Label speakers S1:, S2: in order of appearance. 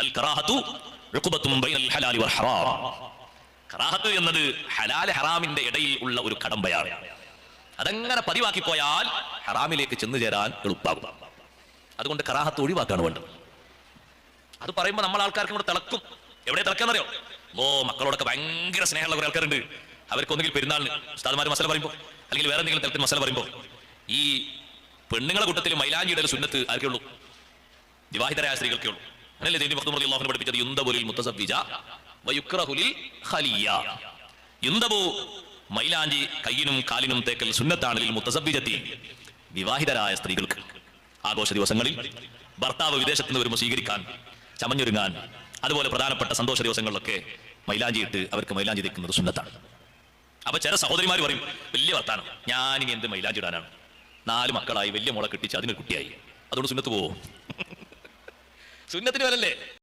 S1: അൽ കറാഹത്തു ഉഖബത്തുൻ ബൈനൽ ഹലാലി വൽ ഹറാം. കറാഹത്ത് എന്നത് ഹലാൽ ഹറാമിന്റെ ഇടയിൽ ഉള്ള ഒരു കടമ്പയാണ്. അതങ്ങനെ പതിവാക്കി പോയാൽ ഹറാമിലേക്ക് ചെന്നു ചേരാൻ എളുപ്പമാകും. അതുകൊണ്ട് കറാഹത്ത് ഒഴിവാക്കാണ് വേണ്ടത്. അത് പറയുമ്പോൾ നമ്മൾ ആൾക്കാർക്ക് കൂടെ തിളക്കും. എവിടെ തിളക്കാന്നറിയോ? മക്കളോടൊക്കെ ഭയങ്കര സ്നേഹമുള്ള കുറെ ആൾക്കാരുണ്ട്. അവർക്ക് ഒന്നുകിൽ പെരുന്നാളിന് ഉസ്താദ്മാർ മസല പറയുമ്പോൾ, അല്ലെങ്കിൽ വേറെ എന്തെങ്കിലും തരത്തിൽ മസല പറയുമ്പോൾ, ഈ പെണ്ണുങ്ങളെ കൂട്ടത്തിൽ മൈലാഞ്ചിയുടെ ഒരു സുന്നത്ത് ആർക്കേ ഉള്ളൂ? വിവാഹിതരായ സ്ത്രീകൾക്കേ ഉള്ളൂ. അങ്ങനല്ലേ സയ്യിദ് മഖ്ദൂം റളിയല്ലാഹു അൻഹു പഠിപ്പിച്ചത്? യുൻദബുലിൽ മുതസവ്വിജ വയുക്റഹുലിൽ ഖലിയ. യുൻദബു മൈലാഞ്ചി കയ്യിനും കാലിനും തേക്കൽ സുന്നത്താണ്. ലിൽ മുതസവ്വിജത്തി, വിവാഹിതരായ സ്ത്രീകൾക്ക് ആഘോഷ ദിവസങ്ങളിൽ ഭർത്താവ് വിദേശത്ത് നിന്ന് വരുമ്പോൾ സ്വീകരിക്കാൻ, ചമഞ്ഞൊരുങ്ങാൻ, അതുപോലെ പ്രധാനപ്പെട്ട സന്തോഷ ദിവസങ്ങളിലൊക്കെ മൈലാഞ്ചി ഇട്ട് അവർക്ക് മൈലാഞ്ചി തേക്കുന്നത് സുന്നത്താണ്. അപ്പൊ ചില സഹോദരിമാർ പറയും, വലിയ വർത്താനം, ഞാനിനി എന്ത് മൈലാഞ്ചി ഇടാനാണ്? 4 മക്കളായി, വലിയ മോളെ കെട്ടിച്ച് അതിനൊരു കുട്ടിയായി, അതുകൊണ്ട് സുന്നത്ത് പോവോ? സുന്നത്തിന് വരല്ലേ?